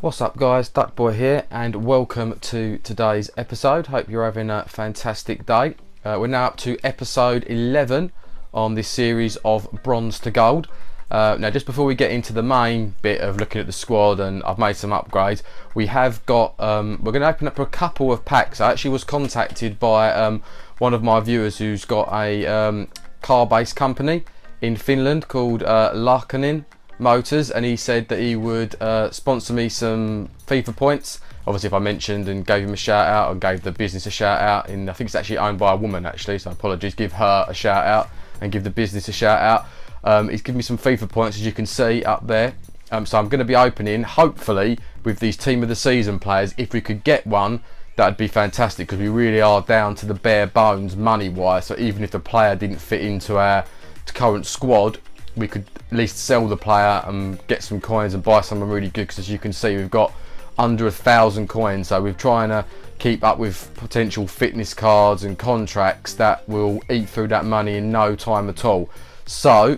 What's up guys, DuckBoy here and welcome to today's episode. Hope you're having a fantastic day. We're now up to episode 11 on this series of Bronze to Gold. Now just before we get into the main bit of looking at the squad, and I've made some upgrades, we have got, we're going to open up a couple of packs. I actually was contacted by one of my viewers who's got a car-based company in Finland called Larkanen Motors, and he said that he would sponsor me some FIFA points. Obviously if I mentioned and gave him a shout out, or gave the business a shout out, and I think it's actually owned by a woman actually, so apologies, give her a shout out and give the business a shout out. He's given me some FIFA points, as you can see up there. So I'm going to be opening, hopefully, with these team of the season players. If we could get one, that'd be fantastic, because we really are down to the bare bones money wise. So even if the player didn't fit into our current squad, we could at least sell the player and get some coins and buy someone really good, because as you can see we've got under 1,000 coins, so we're trying to keep up with potential fitness cards and contracts that will eat through that money in no time at all. So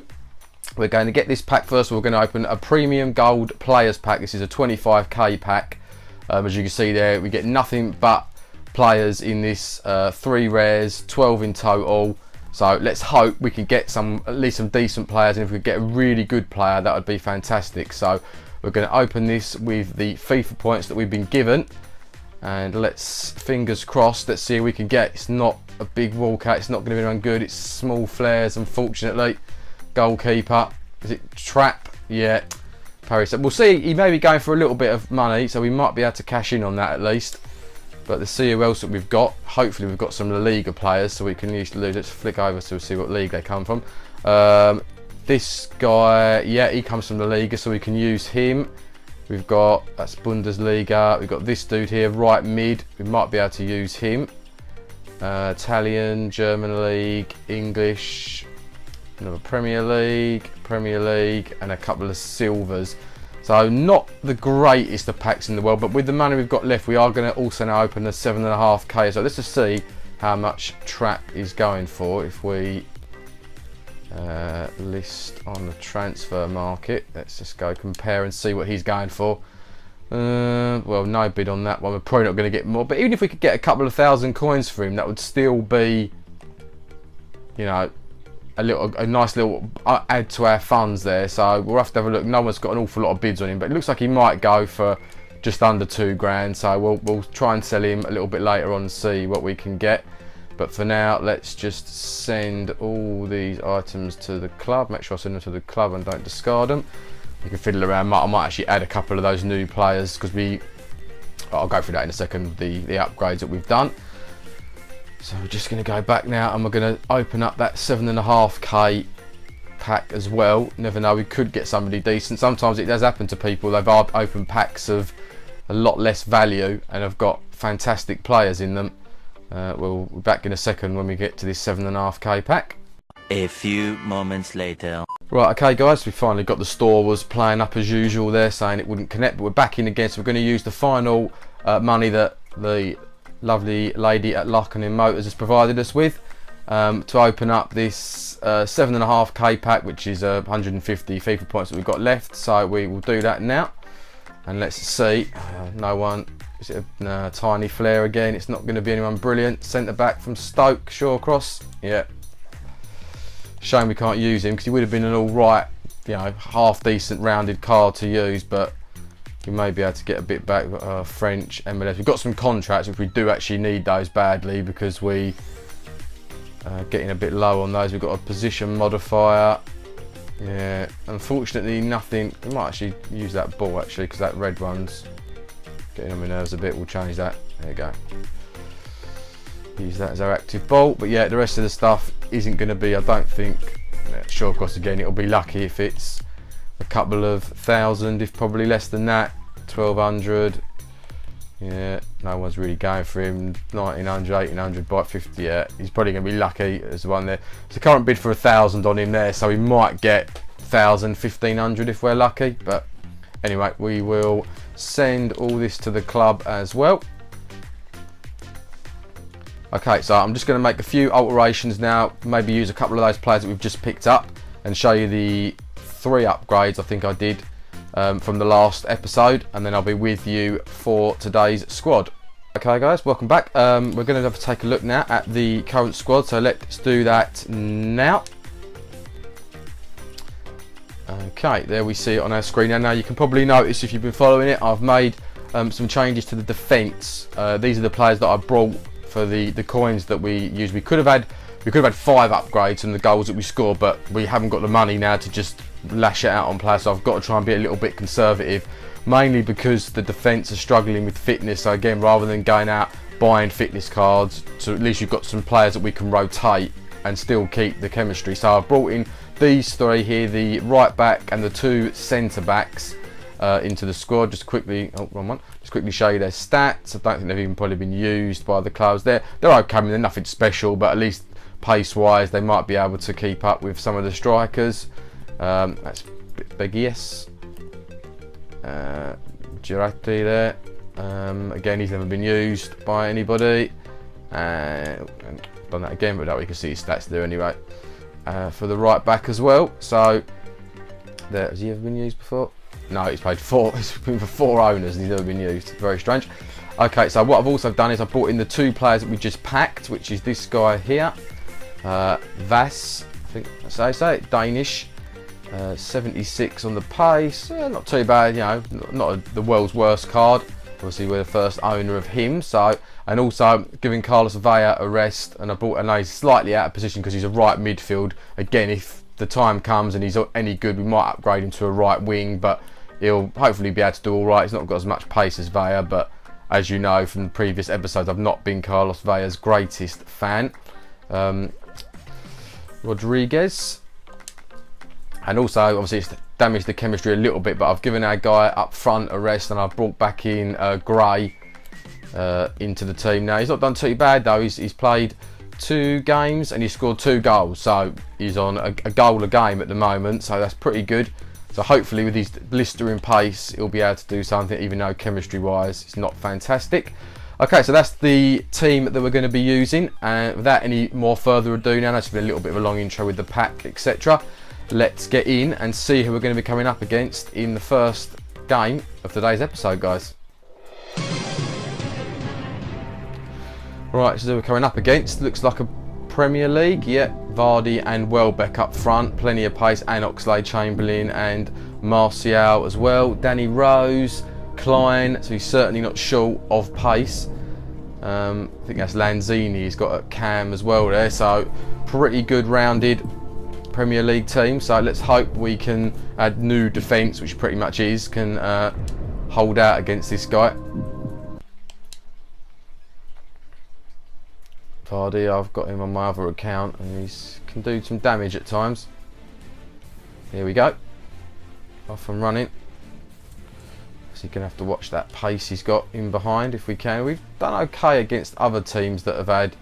we're going to get this pack first. We're going to open a premium gold players pack. This is a 25k pack. As you can see there, we get nothing but players in this, 3 rares, 12 in total. So let's hope we can get at least some decent players, and if we get a really good player, that would be fantastic. So we're going to open this with the FIFA points that we've been given, and let's, fingers crossed, let's see if we can get. It's not a big walkout, it's not going to be anyone good, it's small flares unfortunately. Goalkeeper, is it Trap? Yeah, Paris. We'll see, he may be going for a little bit of money, so we might be able to cash in on that at least. But let's see who else that we've got. Hopefully we've got some La Liga players, so we can use. Let's flick over to see what league they come from. This guy, yeah, he comes from La Liga, so we can use him. We've got, that's Bundesliga. We've got this dude here, right mid. We might be able to use him. Italian, German League, English, another Premier League, and a couple of silvers. So not the greatest of packs in the world, but with the money we've got left, we are going to also now open the 7.5k. So let's just see how much Trap is going for if we list on the transfer market. Let's just go compare and see what he's going for. Well, no bid on that one. We're probably not going to get more, but even if we could get a couple of thousand coins for him, that would still be, you know, a nice little add to our funds there. So we'll have to have a look. No one's got an awful lot of bids on him, but it looks like he might go for just under 2 grand. So we'll try and sell him a little bit later on and see what we can get. But for now, let's just send all these items to the club. Make sure I send them to the club and don't discard them. You can fiddle around. I might actually add a couple of those new players, because I'll go through that in a second, the upgrades that we've done. So we're just going to go back now, and we're going to open up that 7.5k pack as well. Never know, we could get somebody decent. Sometimes it does happen to people. They've opened packs of a lot less value and have got fantastic players in them. We'll be back in a second when we get to this 7.5k pack. A few moments later. Right, okay guys, we finally got. The store was playing up as usual there, saying it wouldn't connect, but we're back in again. So we're going to use the final money that the lovely lady at Larkanen Motors has provided us with to open up this 7.5k pack, which is 150 FIFA points that we've got left. So we will do that now, and let's see. No one. Is it a tiny flare again? It's not going to be anyone brilliant. Centre back from Stoke, Shawcross. Yeah. Shame we can't use him, because he would have been an all right, you know, half decent rounded card to use, but we may be able to get a bit back. French, MLS. We've got some contracts which we do actually need those badly, because we getting a bit low on those. We've got a position modifier. Yeah, unfortunately nothing. We might actually use that ball actually, because that red one's getting on my nerves a bit. We'll change that. There you go. Use that as our active ball. But yeah, the rest of the stuff isn't going to be, I don't think. Shawcross again. It'll be lucky if it's a couple of thousand, if probably less than that. 1200. Yeah, no one's really going for him. 1900, 1800, bite 50. Yeah, he's probably going to be lucky as the one there. It's a current bid for 1,000 on him there, so we might get 1,000, 1,500 if we're lucky. But anyway, we will send all this to the club as well. Okay, so I'm just going to make a few alterations now, maybe use a couple of those players that we've just picked up and show you the 3 upgrades I think I did from the last episode, and then I'll be with you for today's squad. Okay guys, welcome back. We're going to have to take a look now at the current squad, so let's do that now. Okay, there we see it on our screen now. Now you can probably notice if you've been following it, I've made some changes to the defence. These are the players that I brought for the coins that we used. We could have had 5 upgrades from the goals that we scored, but we haven't got the money now to just lash it out on players, so I've got to try and be a little bit conservative, mainly because the defence are struggling with fitness. So again, rather than going out buying fitness cards, so at least you've got some players that we can rotate and still keep the chemistry. So I've brought in these 3 here, the right back and the 2 centre backs into the squad. Just quickly, wrong one. Just quickly show you their stats. I don't think they've even probably been used by the clubs. They're okay. I mean, they're nothing special, but at least pace-wise, they might be able to keep up with some of the strikers. That's Begies, Girati there. Again, he's never been used by anybody. And done that again, but now we can see his stats there anyway. For the right back as well. So, there, has he ever been used before? No, he's played 4. He's been for 4 owners and he's never been used. Very strange. Okay, so what I've also done is I brought in the 2 players that we just packed, which is this guy here, Vas. I think that's how I say it. Danish. 76 on the pace. Not too bad, you know. Not the world's worst card. Obviously, we're the first owner of him. So, and also giving Carlos Vela a rest. And I know he's slightly out of position because he's a right midfield. Again, if the time comes and he's any good, we might upgrade him to a right wing, but he'll hopefully be able to do all right. He's not got as much pace as Vela, but as you know from the previous episodes, I've not been Carlos Vela's greatest fan. Rodriguez. And also, obviously, it's damaged the chemistry a little bit, but I've given our guy up front a rest, and I've brought back in Gray into the team now. He's not done too bad, though. He's played 2 games, and he's scored 2 goals. So he's on a goal a game at the moment, so that's pretty good. So hopefully, with his blistering pace, he'll be able to do something, even though chemistry-wise, it's not fantastic. Okay, so that's the team that we're going to be using. And without any more further ado now, that's been a little bit of a long intro with the pack, etc. Let's get in and see who we're going to be coming up against in the first game of today's episode, guys. Right, so we're coming up against, looks like a Premier League. Yeah, Vardy and Welbeck up front, plenty of pace, and Oxlade-Chamberlain and Martial as well. Danny Rose, Klein, so he's certainly not short of pace. I think that's Lanzini, he's got a Cam as well there, so pretty good rounded Premier League team. So let's hope we can add new defence, which pretty much is, can hold out against this guy. Vardy, I've got him on my other account and he can do some damage at times. Here we go, off and running. So you're going to have to watch that pace he's got in behind if we can. We've done okay against other teams that have had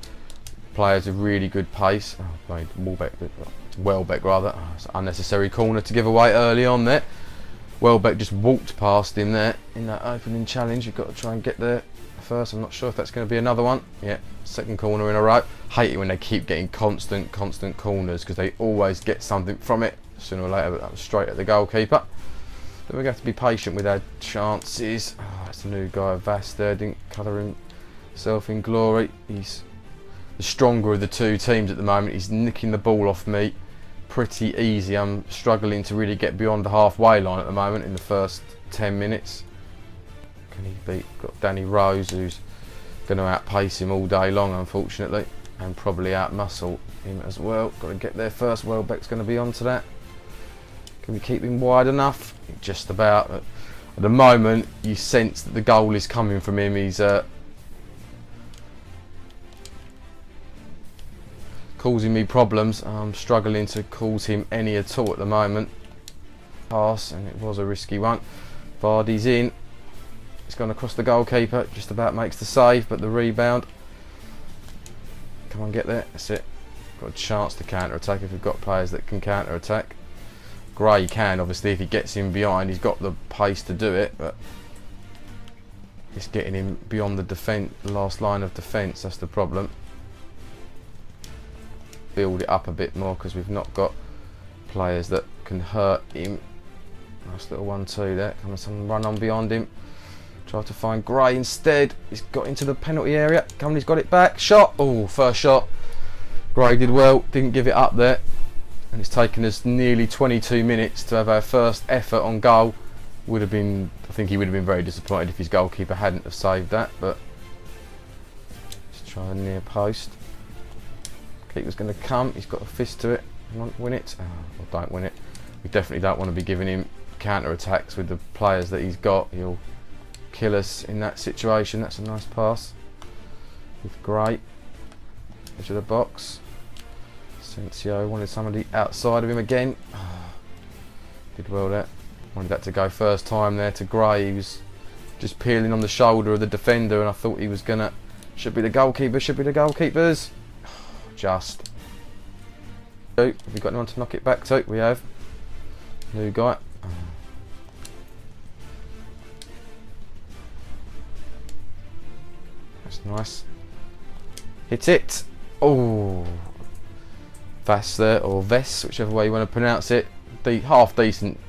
players with really good pace. Oh, Welbeck rather. Oh, it's an unnecessary corner to give away early on there. Welbeck just walked past him there in that opening challenge. You've got to try and get there first. I'm not sure if that's going to be another one. Yeah, second corner in a row. Hate it when they keep getting constant corners because they always get something from it. Sooner or later, but that was straight at the goalkeeper. But we're going to have to be patient with our chances. Oh, that's the new guy, Vas there. Didn't colour himself in glory. He's the stronger of the 2 teams at the moment. He's nicking the ball off me pretty easy. I'm struggling to really get beyond the halfway line at the moment in the first 10 minutes. Can he beat? Got Danny Rose, who's going to outpace him all day long, unfortunately, and probably outmuscle him as well. Got to get there first. Welbeck's going to be onto that. Can we keep him wide enough? Just about. At the moment, you sense that the goal is coming from him. He's causing me problems. I'm struggling to cause him any at all at the moment. Pass, and it was a risky one. Vardy's in. It's gone across the goalkeeper. Just about makes the save, but the rebound. Come on, get there. That's it. Got a chance to counter-attack if we've got players that can counter-attack. Gray can, obviously, if he gets him behind. He's got the pace to do it, but it's getting him beyond the last line of defence. That's the problem. build it up a bit more because we've not got players that can hurt him. Nice little 1-2 there. Come on, someone run on beyond him. Try to find Gray instead. He's got into the penalty area. Come on, he's got it back. Shot. Oh, first shot. Gray did well. Didn't give it up there. And it's taken us nearly 22 minutes to have our first effort on goal. Would have been, I think he would have been very disappointed if his goalkeeper hadn't have saved that. But let's try a near post. Keeper's going to come. He's got a fist to it. Come on, win it. Oh, or don't win it. We definitely don't want to be giving him counter attacks with the players that he's got. He'll kill us in that situation. That's a nice pass with Gray. Edge of the box. Sensio wanted somebody outside of him again. Did well there. Wanted that to go first time there to Gray. He was just peeling on the shoulder of the defender, and I thought he was gonna. Should be the goalkeeper. Should be the goalkeepers. Just. Have we got anyone to knock it back to? We have. New guy. That's nice. Hit it. Oh. Vass there, or Vess, whichever way you want to pronounce it. Half decent,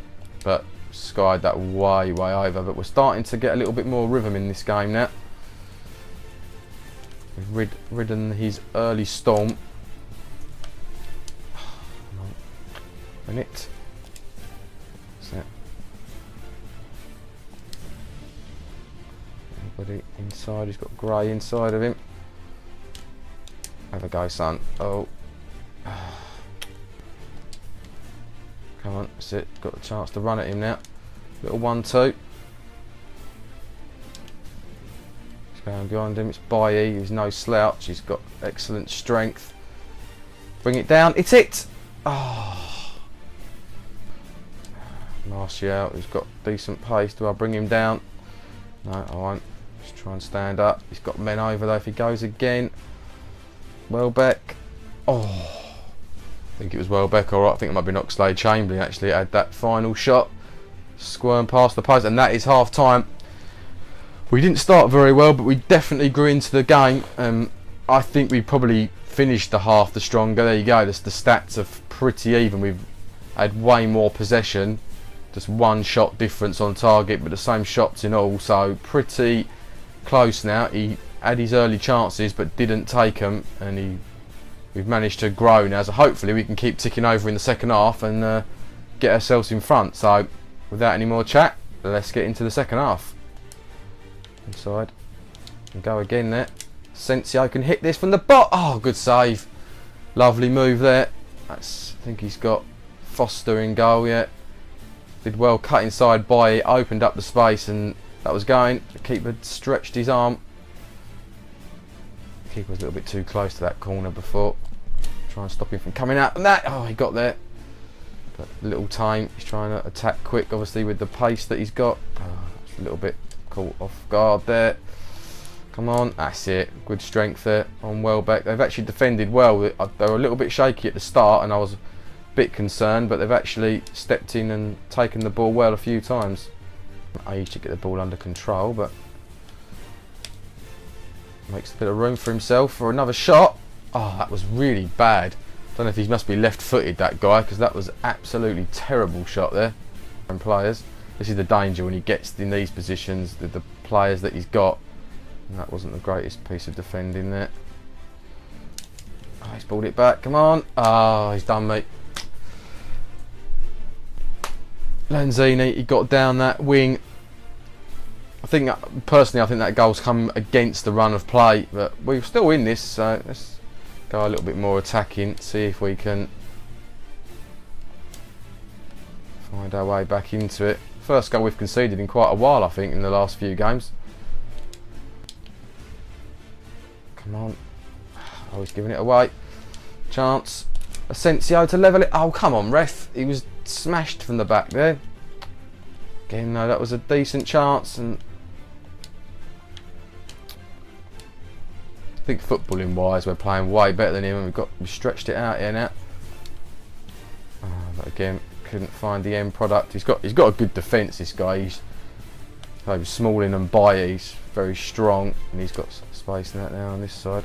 but skied that way over. But we're starting to get a little bit more rhythm in this game now. We've ridden his early storm. Win it. That's it. Anybody inside? He's got Gray inside of him. Have a go, son. Oh. Come on, that's it. Got a chance to run at him now. Little 1-2. He's going behind him. It's Bailly. He's no slouch. He's got excellent strength. Bring it down. It's it. Oh. Martial. He's got decent pace. Do I bring him down? No, I won't. Just try and stand up. He's got men over though. If he goes again. Welbeck. Oh. I think it was Welbeck, alright. I think it might be Oxlade-Chamberlain actually had that final shot. Squirm past the post, and that is half time. We didn't start very well, but we definitely grew into the game. I think we probably finished the half the stronger. There you go, the stats are pretty even. We've had way more possession, just one shot difference on target, but the same shots in all, so pretty close now. He had his early chances but didn't take them, and we've managed to grow now, so hopefully we can keep ticking over in the second half and get ourselves in front. So without any more chat, let's get into the second half. Inside and go again there. Sensio can hit this from the bot. Oh, good save. Lovely move there. I think he's got Foster in goal yet. Did well, cut inside by it, opened up the space, and that was going. The keeper stretched his arm. The keeper was a little bit too close to that corner before. Try and stop him from coming out. And that, oh, he got there. But little time. He's trying to attack quick, obviously, with the pace that he's got. It's a little bit caught off guard there. Come on, that's it. Good strength there on Welbeck. They've actually defended well. They were a little bit shaky at the start, and I was a bit concerned, but they've actually stepped in and taken the ball well a few times. I used to get the ball under control, but makes a bit of room for himself for another shot. Oh, that was really bad. Don't know if he must be left-footed, that guy, because that was absolutely terrible shot there. And players, this is the danger when he gets in these positions, the players that he's got. And that wasn't the greatest piece of defending there. Oh, he's pulled it back. Come on. Oh, he's done me. Lanzini, he got down that wing. I think, personally, I think that goal's come against the run of play, but we're still in this, so let's go a little bit more attacking, see if we can find our way back into it. First goal we've conceded in quite a while, I think, in the last few games. Come on. Oh, he's giving it away. Chance. Asensio to level it. Oh, come on, ref. He was smashed from the back there. Again, no, that was a decent chance, and I think footballing wise we're playing way better than him, and we've stretched it out here now. But again, couldn't find the end product. He's got a good defence, this guy. He's over Smalling and Bailly. He's very strong, and he's got space in that now on this side.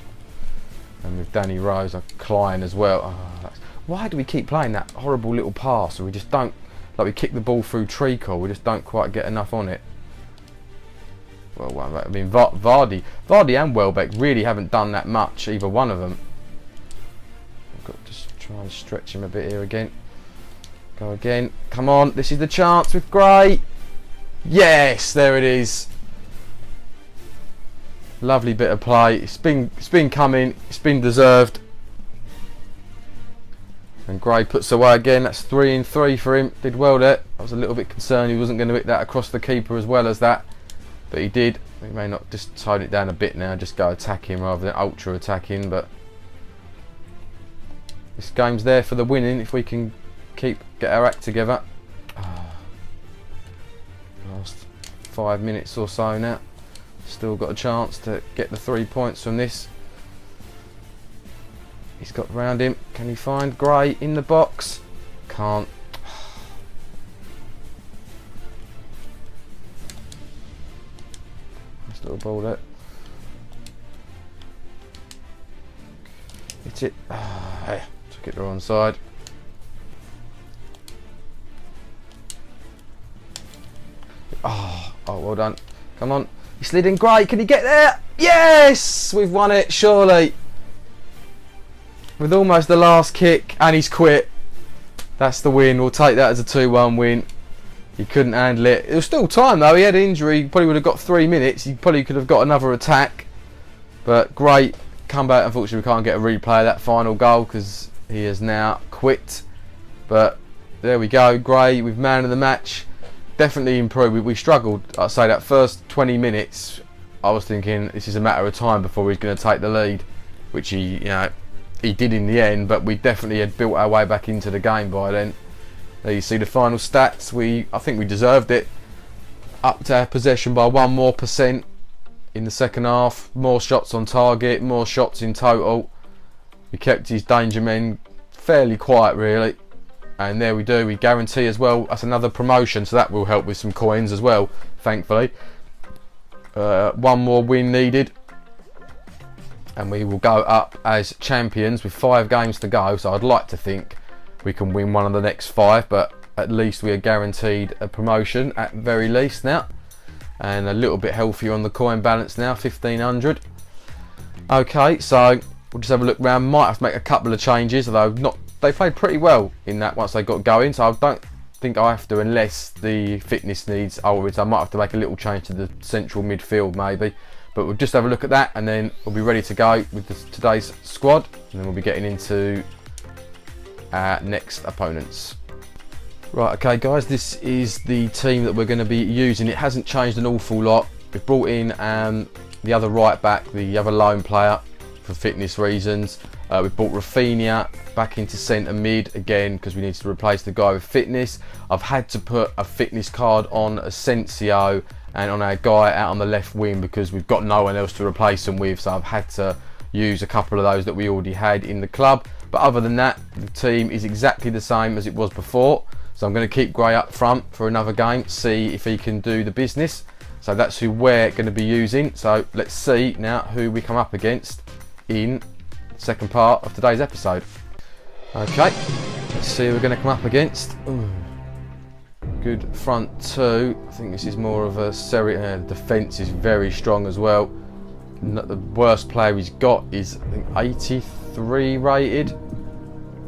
And with Danny Rose, Klein as well. Oh, why do we keep playing that horrible little pass? Or we just don't, like we kick the ball through treacle, we just don't quite get enough on it. Well, I mean, Vardy and Welbeck really haven't done that much, either one of them. I've got to just try and stretch him a bit here again. Go again. Come on, this is the chance with Gray. Yes, there it is. Lovely bit of play. It's been coming. It's been deserved. And Gray puts away again. That's 3 and 3 for him. Did well there. I was a little bit concerned he wasn't going to hit that across the keeper as well as that, but he did. He may not just tone it down a bit now, just go attack him rather than ultra attacking. But this game's there for the winning if we can get our act together. Last 5 minutes or so now. Still got a chance to get the 3 points from this. He's got round him. Can he find Gray in the box? Can't. Nice little ball there. Hit it. Hey, took it the wrong side. Oh, well done. Come on. He slid in Gray. Can he get there? Yes! We've won it, surely. With almost the last kick, and he's quit. That's the win. We'll take that as a 2-1 win. He couldn't handle it. It was still time though. He had an injury. He probably would have got 3 minutes. He probably could have got another attack. But great comeback. Unfortunately, we can't get a replay of that final goal because he has now quit. But there we go. Gray with man of the match. Definitely improved. We struggled. I'd say that first 20 minutes, I was thinking this is a matter of time before he's going to take the lead, which he did in the end. But we definitely had built our way back into the game by then. There you see the final stats. I think we deserved it. Upped our possession by 1% more in the second half. More shots on target. More shots in total. We kept his danger men fairly quiet, really. And there we do. We guarantee as well. That's another promotion, so that will help with some coins as well. Thankfully, 1 more win needed, and we will go up as champions with 5 games to go. So I'd like to think we can win one of the next 5, but at least we are guaranteed a promotion at very least now, and a little bit healthier on the coin balance now, 1500. Okay, so we'll just have a look round. Might have to make a couple of changes, although not. They played pretty well in that once they got going, so I don't think I have to unless the fitness needs altered. I might have to make a little change to the central midfield maybe, but we'll just have a look at that and then we'll be ready to go with today's squad, and then we'll be getting into our next opponents. Right, okay guys, this is the team that we're going to be using. It hasn't changed an awful lot. We've brought in the other right back, the other lone player, for fitness reasons. We've brought Rafinha back into centre mid again because we need to replace the guy with fitness. I've had to put a fitness card on Asensio and on our guy out on the left wing because we've got no one else to replace them with, so I've had to use a couple of those that we already had in the club. But other than that, the team is exactly the same as it was before, so I'm going to keep Gray up front for another game, see if he can do the business. So that's who we're going to be using. So let's see now who we come up against in second part of today's episode. Okay, let's see who we're going to come up against. Ooh. Good front two. I think this is more of a defence is very strong as well. The worst player he's got is I think 83 rated.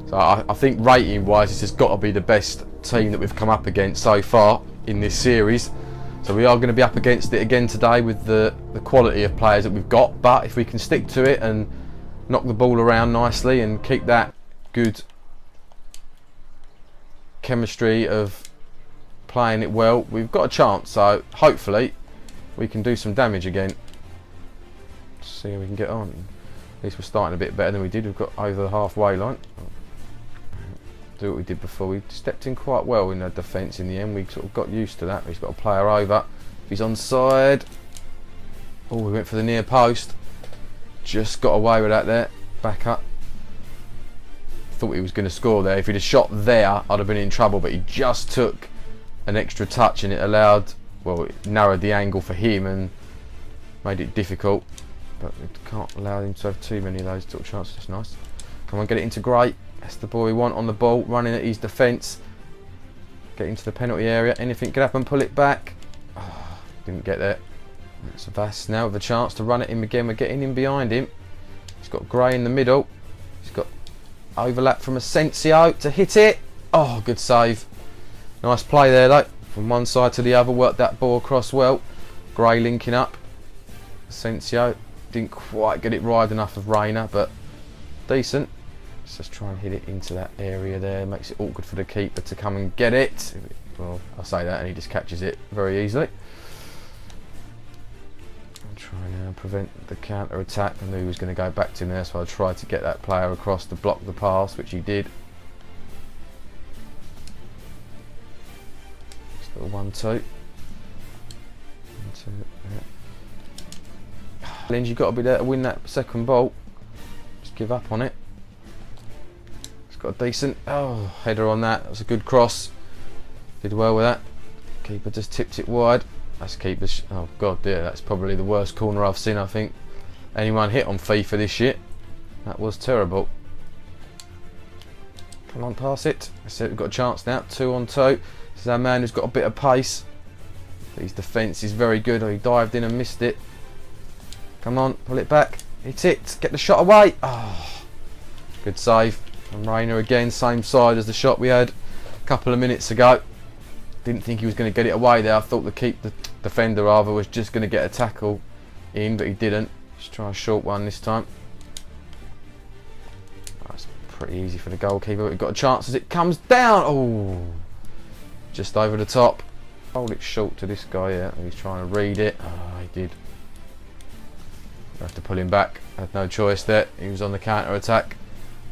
So I think rating wise this has got to be the best team that we've come up against so far in this series. So we are going to be up against it again today with the quality of players that we've got, but if we can stick to it and knock the ball around nicely and keep that good chemistry of playing it well, we've got a chance. So hopefully we can do some damage again. See how we can get on. At least we're starting a bit better than we did. We've got over the halfway line. Do what we did before. We stepped in quite well in the defence in the end. We sort of got used to that. He's got a player over. If he's onside. Oh, we went for the near post. Just got away with that there. Back up. Thought he was going to score there. If he'd have shot there, I'd have been in trouble. But he just took an extra touch and it allowed, well, it narrowed the angle for him and made it difficult. but we can't allow him to have too many of those little chances. That's nice. Come on, get it into Gray. That's the boy we want on the ball, running at his defence. Get into the penalty area. Anything could happen, pull it back. Oh, didn't get there. So Vass now with a chance to run it in again. We're getting in behind him. He's got Gray in the middle. He's got overlap from Asensio to hit it. Oh, good save. Nice play there though. From one side to the other, worked that ball across well. Gray linking up. Asensio didn't quite get it wide enough of Reina, but decent. Let's just try and hit it into that area there. Makes it awkward for the keeper to come and get it. Well, I'll say that and he just catches it very easily. I'm trying to prevent the counter attack. I knew he was going to go back to him there, so I tried to get that player across to block the pass, which he did. Just a little 1-2. 1-2, yeah. Lynch, you've got to be there to win that second ball. Just give up on it. Got a decent header on that. That was a good cross. Did well with that. Keeper just tipped it wide. That's keeper's. Oh god, dear, that's probably the worst corner I've seen. I think anyone hit on FIFA this year. That was terrible. Come on, pass it. That's it. We've got a chance now. 2-on-2. This is our man who's got a bit of pace. His defence is very good. Oh, he dived in and missed it. Come on, pull it back. Hit it. Get the shot away. Oh, good save. And Reina again, same side as the shot we had a couple of minutes ago. Didn't think he was going to get it away there. I thought the defender rather was just going to get a tackle in, but he didn't. Just try a short one this time. That's pretty easy for the goalkeeper. We've got a chance as it comes down. Oh, just over the top. Hold it short to this guy here. He's trying to read it. Oh, he did. I have to pull him back. Had no choice there. He was on the counter attack.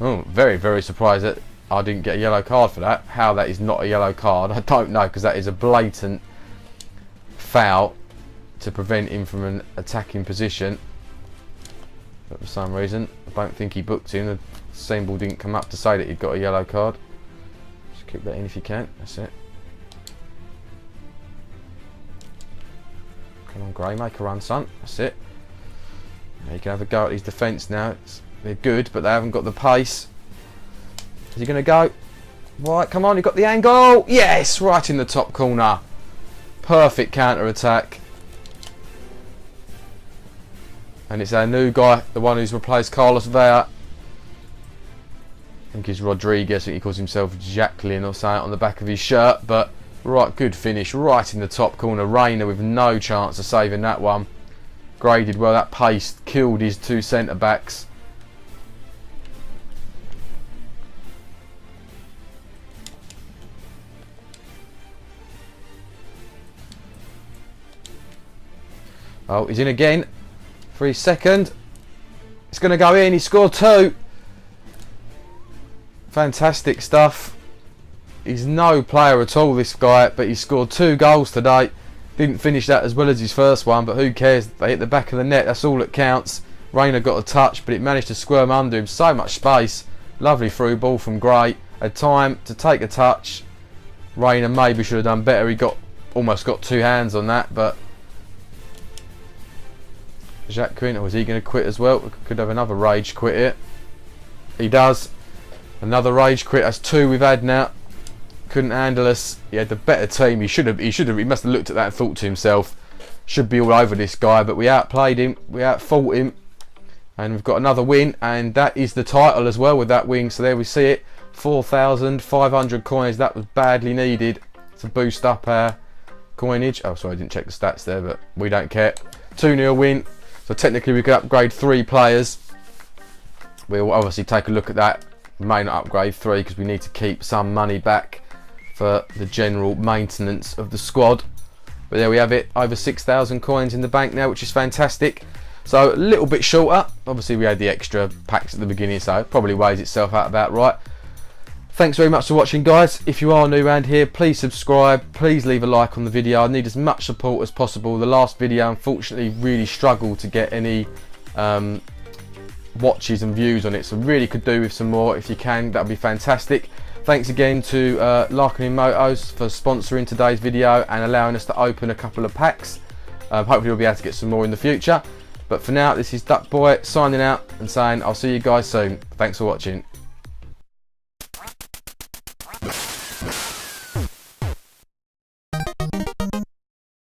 Oh, very, very surprised that I didn't get a yellow card for that. How that is not a yellow card, I don't know, because that is a blatant foul to prevent him from an attacking position. But for some reason, I don't think he booked him. The symbol didn't come up to say that he'd got a yellow card. Just keep that in if you can. That's it. Come on, Gray, make a run, son. That's it. Now you can have a go at his defence now. They're good, but they haven't got the pace. Is he going to go? Right, come on, you've got the angle. Yes, right in the top corner. Perfect counter attack. And it's our new guy, the one who's replaced Carlos Vela. I think he's Rodriguez. I think he calls himself Jacqueline or something on the back of his shirt. But right, good finish, right in the top corner. Reina with no chance of saving that one. Gray did well. That pace killed his two centre backs. Oh, he's in again for his second. It's going to go in. He scored 2. Fantastic stuff. He's no player at all, this guy, but he scored 2 goals today. Didn't finish that as well as his first one, but who cares? They hit the back of the net. That's all that counts. Reina got a touch, but it managed to squirm under him. So much space. Lovely through ball from Gray. Had time to take a touch. Reina maybe should have done better. He almost got 2 hands on that, but Jacques Quint, was he going to quit as well? We could have another rage quit here. He does. Another rage quit. That's 2 we've had now. Couldn't handle us. He had the better team. He must have looked at that and thought to himself, should be all over this guy, but we outplayed him. We outfought him. And we've got another win, and that is the title as well with that win. So there we see it. 4,500 coins. That was badly needed to boost up our coinage. Oh, sorry, I didn't check the stats there, but we don't care. 2-0 win. So technically we could upgrade 3 players. We'll obviously take a look at that. We may not upgrade 3 because we need to keep some money back for the general maintenance of the squad. But there we have it. Over 6,000 coins in the bank now, which is fantastic. So a little bit shorter. Obviously we had the extra packs at the beginning, so it probably weighs itself out about right. Thanks very much for watching, guys. If you are new around here, please subscribe. Please leave a like on the video. I need as much support as possible. The last video, unfortunately, really struggled to get any watches and views on it. So really could do with some more. If you can, that would be fantastic. Thanks again to Larkin Motos for sponsoring today's video and allowing us to open a couple of packs. Hopefully we'll be able to get some more in the future. But for now, this is DuckBoy signing out and saying I'll see you guys soon. Thanks for watching.